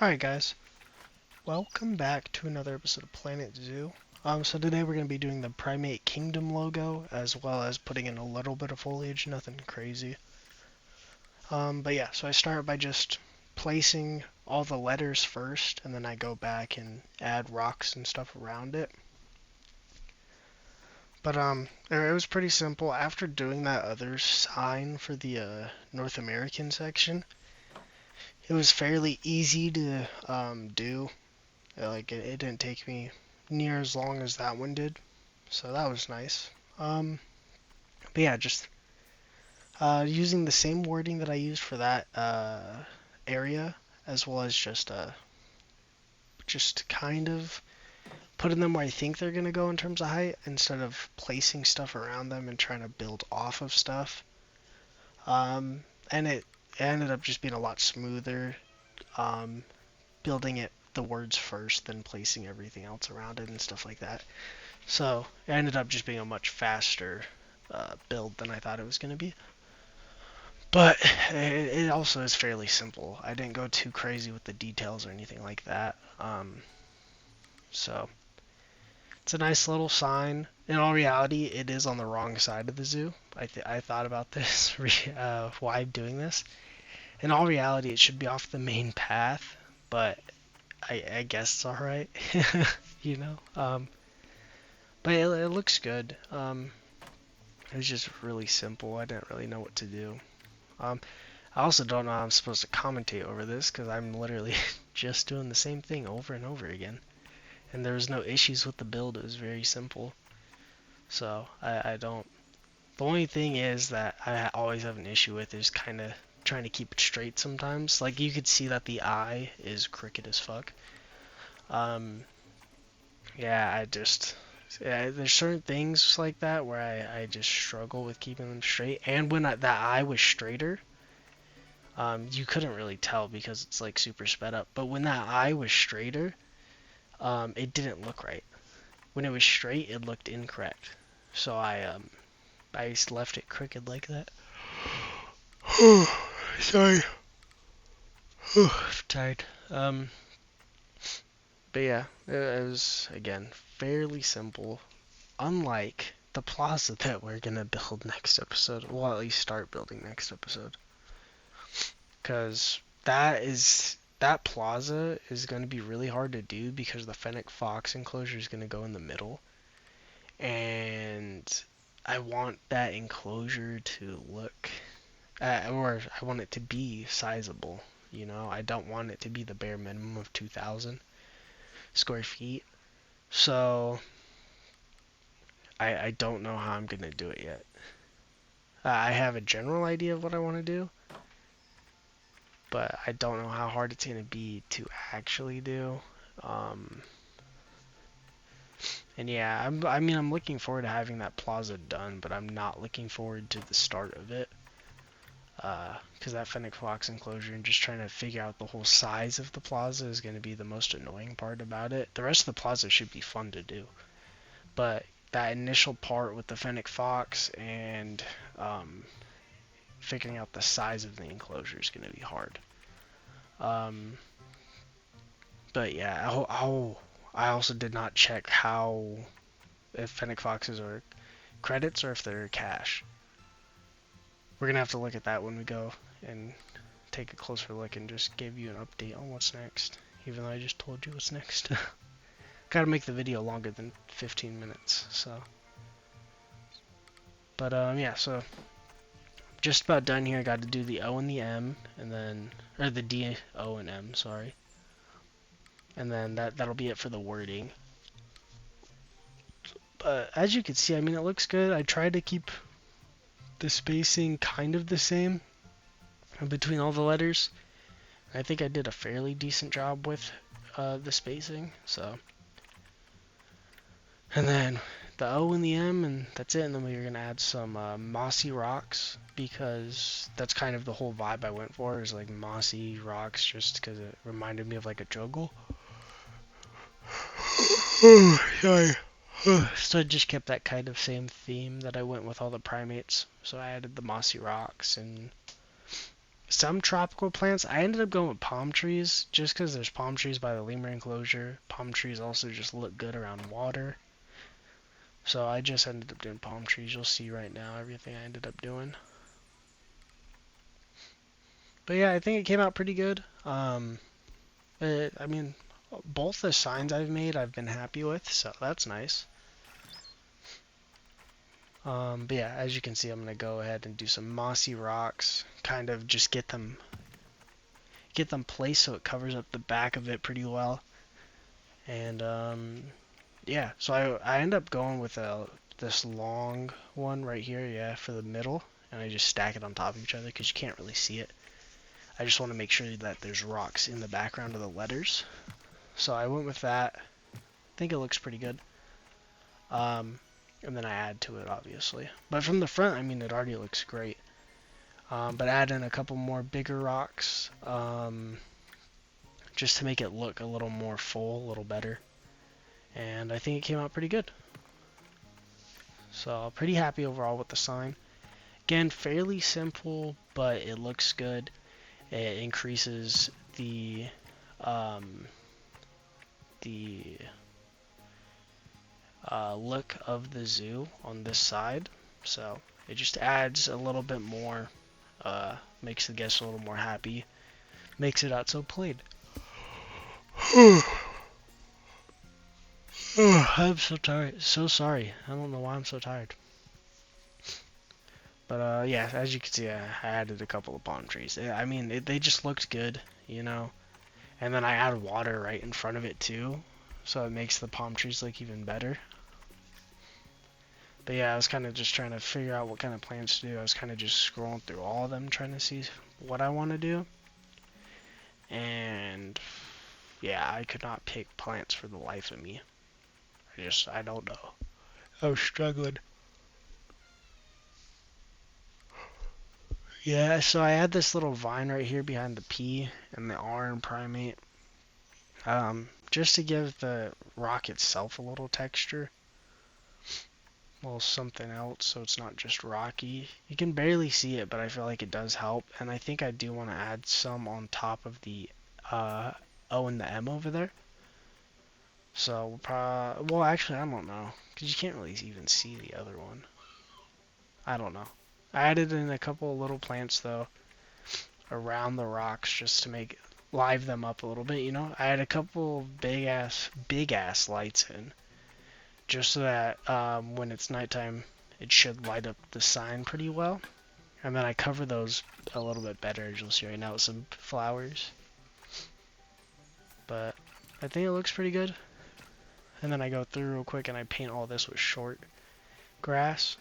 Alright guys, welcome back to another episode of Planet Zoo. So today we're going to be doing the Primate Kingdom logo, as well as putting in a little bit of foliage, nothing crazy. But yeah, so I start by just placing all the letters first, and then I go back and add rocks and stuff around it. But it was pretty simple. After doing that other sign for the North American section, it was fairly easy to do. It didn't take me near as long as that one did, so that was nice. But yeah, just using the same wording that I used for that area, as well as just kind of putting them where I think they're gonna go in terms of height, instead of placing stuff around them and trying to build off of stuff. And it ended up just being a lot smoother, um, building it the words first, then placing everything else around it and stuff like that. So it ended up just being a much faster build than I thought it was going to be. But it also is fairly simple. I didn't go too crazy with the details or anything like that. So it's a nice little sign. In all reality, it is on the wrong side of the zoo. I thought about this, why I'm doing this. In all reality, it should be off the main path, but I guess it's alright, you know? But it looks good. It was just really simple. I didn't really know what to do. I also don't know how I'm supposed to commentate over this, because I'm literally just doing the same thing over and over again. And there was no issues with the build. It was very simple. So I don't. The only thing is that I always have an issue with is kind of trying to keep it straight sometimes. Like, you could see that the eye is crooked as fuck. Yeah, there's certain things like that where I just struggle with keeping them straight. And when that eye was straighter, you couldn't really tell because it's like super sped up. But when that eye was straighter, it didn't look right. When it was straight, it looked incorrect. So I just left it crooked like that. Sorry. I'm tired. But yeah, it was, again, fairly simple. Unlike the plaza that we're gonna build next episode. Well, at least start building next episode. Because that plaza is going to be really hard to do because the fennec fox enclosure is going to go in the middle. And I want that enclosure to look, or I want it to be sizable. You know, I don't want it to be the bare minimum of 2,000 square feet. So I don't know how I'm going to do it yet. I have a general idea of what I want to do, but I don't know how hard it's going to be to actually do. And yeah, I'm looking forward to having that plaza done, but I'm not looking forward to the start of it. Because that fennec fox enclosure and just trying to figure out the whole size of the plaza is going to be the most annoying part about it. The rest of the plaza should be fun to do, but that initial part with the fennec fox and figuring out the size of the enclosure is going to be hard. But yeah, I also did not check if fennec foxes are credits or if they're cash. We're gonna have to look at that when we go and take a closer look and just give you an update on what's next, even though I just told you what's next. Gotta make the video longer than 15 minutes, so. But yeah, so just about done here. Got to do the O and the M, and then, or the D, O, and M, sorry. And then that'll be it for the wording. But as you can see, I mean, it looks good. I tried to keep the spacing kind of the same between all the letters. I think I did a fairly decent job with the spacing. So, and then the O and the M, and that's it. And then we're gonna add some mossy rocks, because that's kind of the whole vibe I went for, is like mossy rocks, just because it reminded me of like a jungle. Sorry. So I just kept that kind of same theme that I went with all the primates. So I added the mossy rocks and some tropical plants. I ended up going with palm trees just because there's palm trees by the lemur enclosure. Palm trees also just look good around water. So I just ended up doing palm trees. You'll see right now everything I ended up doing. But yeah, I think it came out pretty good. I mean, both the signs I've made I've been happy with, so that's nice. But yeah, as you can see, I'm gonna go ahead and do some mossy rocks, kind of just get them placed so it covers up the back of it pretty well. And yeah, so I end up going with this long one right here, yeah, for the middle, and I just stack it on top of each other because you can't really see it. I just want to make sure that there's rocks in the background of the letters. So I went with that. I think it looks pretty good. And then I add to it, obviously. But from the front, I mean, it already looks great. But add in a couple more bigger rocks, just to make it look a little more full, a little better. And I think it came out pretty good. So pretty happy overall with the sign. Again, fairly simple, but it looks good. It increases the look of the zoo on this side, so it just adds a little bit more, makes the guests a little more happy, makes it not so plain. I'm so tired, so sorry. I don't know why I'm so tired. But yeah, as you can see, I added a couple of palm trees. I mean, they just looked good, you know. And then I add water right in front of it too, so it makes the palm trees look even better. But yeah, I was kind of just trying to figure out what kind of plants to do. I was kind of just scrolling through all of them, trying to see what I want to do. And yeah, I could not pick plants for the life of me. I don't know. I was struggling. Yeah, so I had this little vine right here behind the P and the R in Primate. Just to give the rock itself a little texture. Well, something else, so it's not just rocky. You can barely see it, but I feel like it does help. And I think I do want to add some on top of the O and the M over there. So, well, actually, I don't know, because you can't really even see the other one. I don't know. I added in a couple of little plants, though, around the rocks just to live them up a little bit, you know? I had a couple big ass lights in, just so that when it's nighttime, it should light up the sign pretty well. And then I cover those a little bit better, as you'll see right now, with some flowers. But I think it looks pretty good. And then I go through real quick and I paint all this with short grass,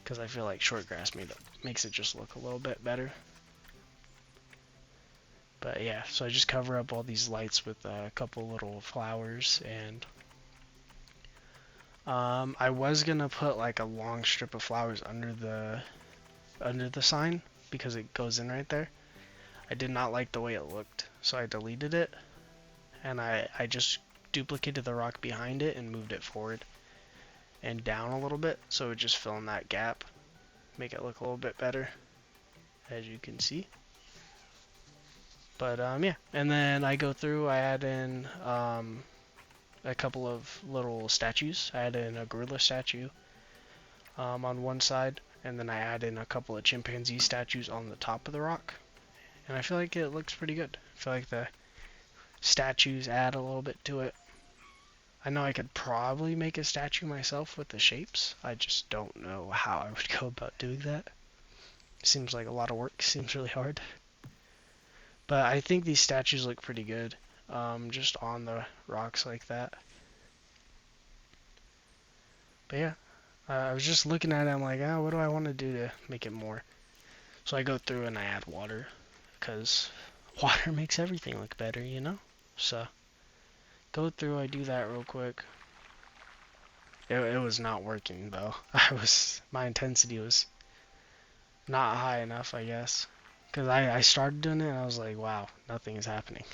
because I feel like short grass makes it just look a little bit better. But yeah, so I just cover up all these lights with a couple little flowers, and I was gonna put like a long strip of flowers under the sign because it goes in right there. I did not like the way it looked, so I deleted it, and I just duplicated the rock behind it and moved it forward and down a little bit, so it would just fill in that gap, make it look a little bit better, as you can see. But yeah, and then I go through, I add in a couple of little statues. I add in a gorilla statue on one side, and then I add in a couple of chimpanzee statues on the top of the rock. And I feel like it looks pretty good. I feel like the statues add a little bit to it. I know I could probably make a statue myself with the shapes. I just don't know how I would go about doing that. Seems like a lot of work. Seems really hard. But I think these statues look pretty good, just on the rocks like that. But yeah, I was just looking at it, I'm like, what do I want to do to make it more? So I go through and I add water, because water makes everything look better, you know? So, go through, I do that real quick. It was not working, though. My intensity was not high enough, I guess. Because I started doing it and I was like, wow, nothing is happening.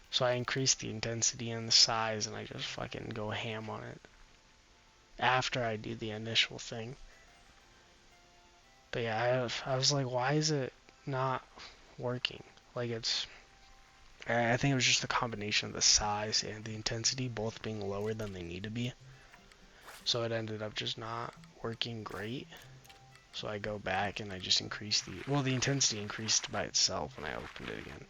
So I increased the intensity and the size and I just fucking go ham on it after I do the initial thing. But yeah, I was like, why is it not working? Like I think it was just the combination of the size and the intensity both being lower than they need to be. So it ended up just not working great. So I go back and I just increase the intensity increased by itself when I opened it again.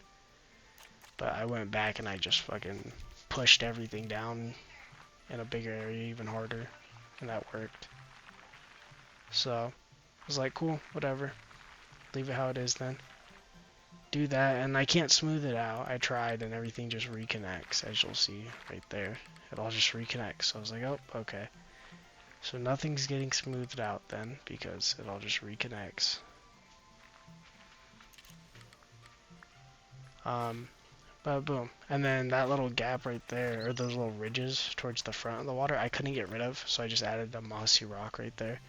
But I went back and I just fucking pushed everything down in a bigger area even harder, and that worked. So I was like, cool, whatever, leave it how it is then. Do that, and I can't smooth it out. I tried, and everything just reconnects, as you'll see right there. It all just reconnects. So I was like, oh, okay. So nothing's getting smoothed out then, because it all just reconnects. But boom. And then that little gap right there, or those little ridges towards the front of the water, I couldn't get rid of, so I just added a mossy rock right there.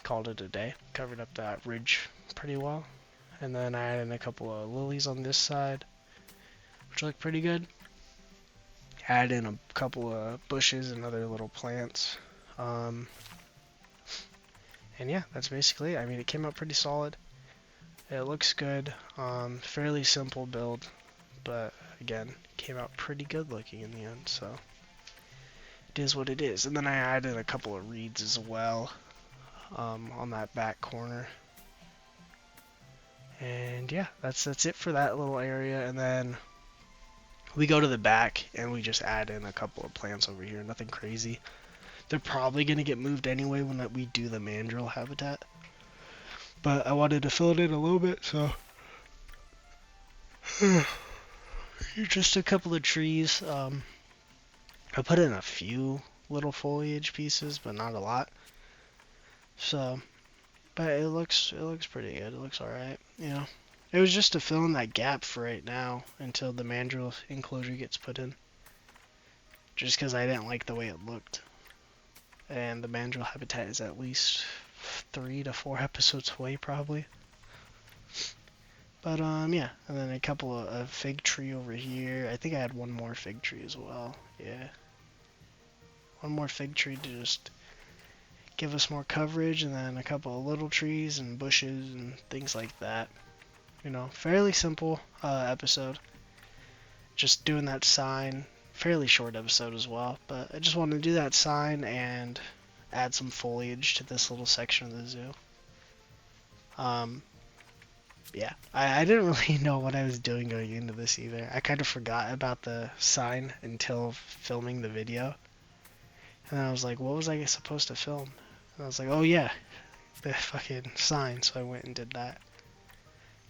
Called it a day. Covered up that ridge pretty well. And then I added a couple of lilies on this side, which look pretty good. Add in a couple of bushes and other little plants. And yeah, that's basically it. I mean, it came out pretty solid. It looks good. Fairly simple build, but again, came out pretty good looking in the end, so it is what it is. And then I added a couple of reeds as well on that back corner. And yeah, that's it for that little area. And then we go to the back and we just add in a couple of plants over here. Nothing crazy. They're probably going to get moved anyway when we do the mandrill habitat. But I wanted to fill it in a little bit, so just a couple of trees. I put in a few little foliage pieces, but not a lot. So, but it looks pretty good. It looks alright, you know. It was just to fill in that gap for right now until the mandrill enclosure gets put in. Just because I didn't like the way it looked. And the mandrill habitat is at least 3 to 4 episodes away, probably. But yeah, and then a couple of a fig tree over here. I think I had one more fig tree as well. Yeah, one more fig tree to just give us more coverage, and then a couple of little trees and bushes and things like that. You know, fairly simple episode. Just doing that sign. Fairly short episode as well, but I just wanted to do that sign and add some foliage to this little section of the zoo. Yeah, I didn't really know what I was doing going into this either. I kind of forgot about the sign until filming the video. And I was like, what was I supposed to film? And I was like, oh yeah, the fucking sign. So I went and did that.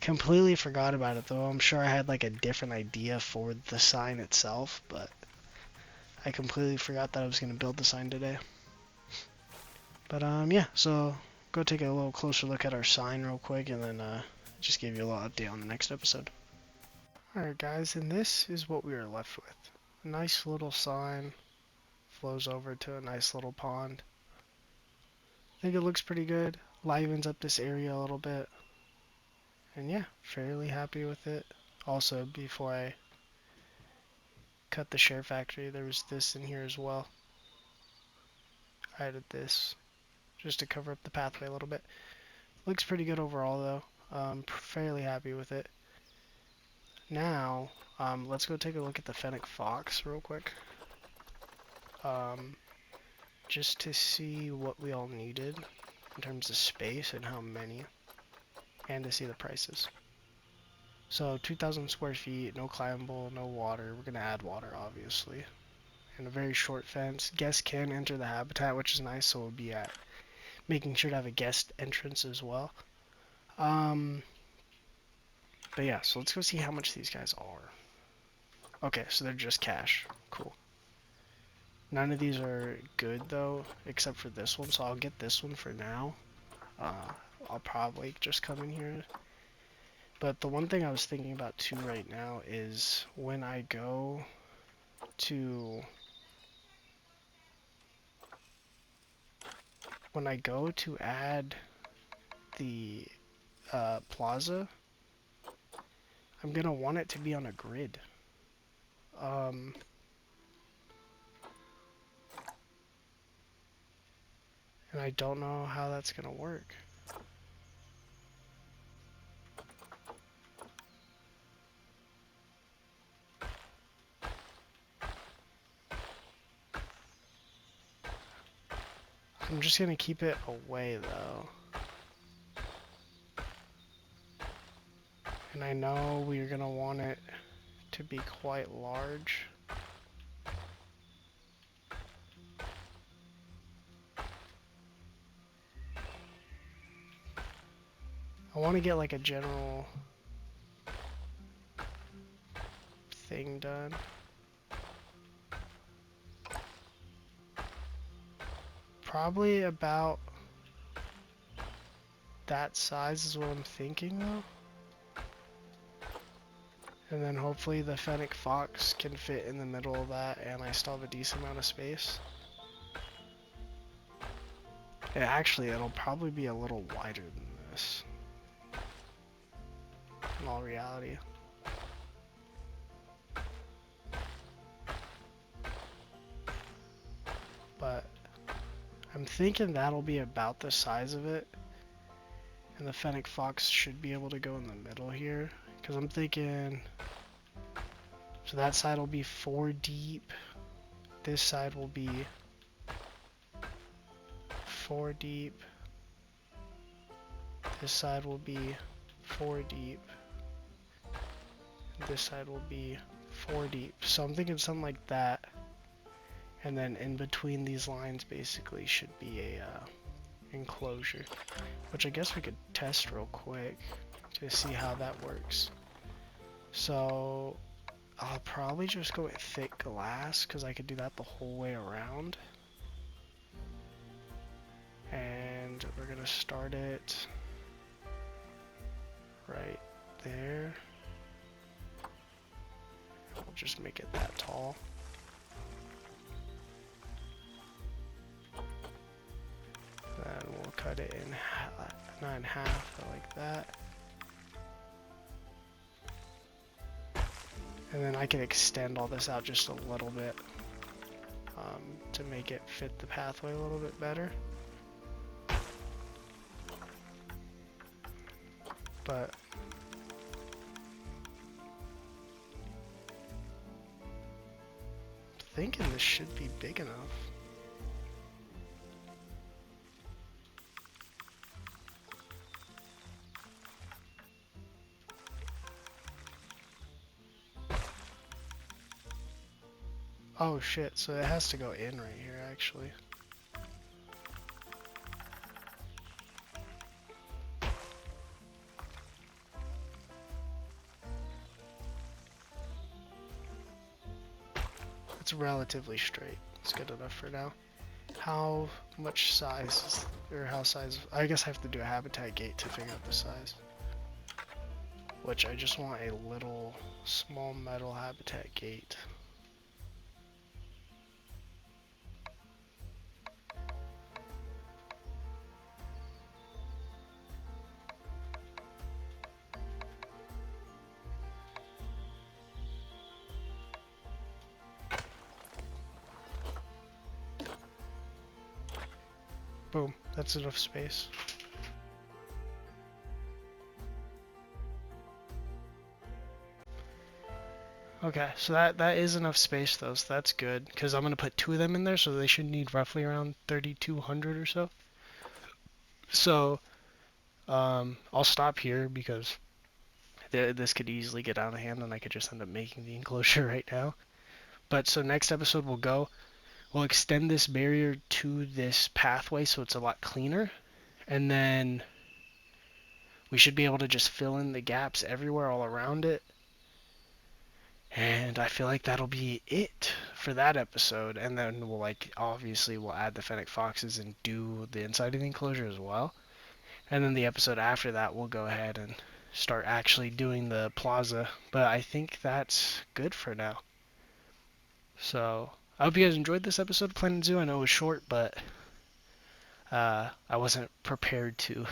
Completely forgot about it though. I'm sure I had like a different idea for the sign itself, but I completely forgot that I was going to build the sign today. But yeah, so go take a little closer look at our sign real quick, and then just give you a little update on the next episode. Alright guys, and this is what we are left with. A nice little sign, flows over to a nice little pond. I think it looks pretty good, livens up this area a little bit. And yeah, fairly happy with it. Also, before I cut the share factory, there was this in here as well. I added this just to cover up the pathway a little bit. Looks pretty good overall though. Fairly happy with it. Now, let's go take a look at the fennec fox real quick. Just to see what we all needed in terms of space and how many, and to see the prices. So 2,000 square feet, no climbable, no water. We're going to add water, obviously. And a very short fence. Guests can enter the habitat, which is nice, so we'll be at making sure to have a guest entrance as well. But yeah, so let's go see how much these guys are. Okay, so they're just cash. Cool. None of these are good though, except for this one, so I'll get this one for now. I'll probably just come in here. But the one thing I was thinking about too right now is when I go to add the plaza, I'm gonna want it to be on a grid. And I don't know how that's gonna work. I'm just going to keep it away though. And I know we're going to want it to be quite large. I want to get like a general thing done. Probably about that size is what I'm thinking though. And then hopefully the fennec fox can fit in the middle of that and I still have a decent amount of space. And actually, it'll probably be a little wider than this. In all reality. But I'm thinking that'll be about the size of it. And the fennec fox should be able to go in the middle here. Because I'm thinking... So that side will be 4 deep. This side will be 4 deep. This side will be 4 deep. This side will be 4 deep. So I'm thinking something like that. And then in between these lines basically should be a enclosure. Which I guess we could test real quick to see how that works. So I'll probably just go with thick glass because I could do that the whole way around. And we're going to start it right there. We'll just make it that tall. Then we'll cut it in not in half, but like that. And then I can extend all this out just a little bit to make it fit the pathway a little bit better. But I'm thinking this should be big enough. Oh shit, so it has to go in right here actually. It's relatively straight. It's good enough for now. How much size is, or how size, I guess I have to do a habitat gate to figure out the size. Which I just want a little small metal habitat gate. Boom, that's enough space. Okay, so that is enough space though, so that's good, because I'm going to put 2 of them in there, so they should need roughly around 3,200 or so. So, I'll stop here because this could easily get out of hand and I could just end up making the enclosure right now. But so next episode we'll extend this barrier to this pathway so it's a lot cleaner, and then we should be able to just fill in the gaps everywhere all around it. And I feel like that'll be it for that episode, and then we'll obviously we'll add the fennec foxes and do the inside of the enclosure as well. And then the episode after that we'll go ahead and start actually doing the plaza, but I think that's good for now. So I hope you guys enjoyed this episode of Planet Zoo. I know it was short, but I wasn't prepared to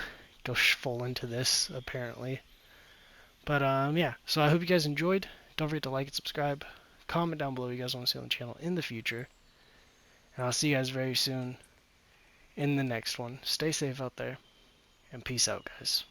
go full into this, apparently. But yeah, so I hope you guys enjoyed. Don't forget to like and subscribe. Comment down below what you guys want to see on the channel in the future. And I'll see you guys very soon in the next one. Stay safe out there, and peace out, guys.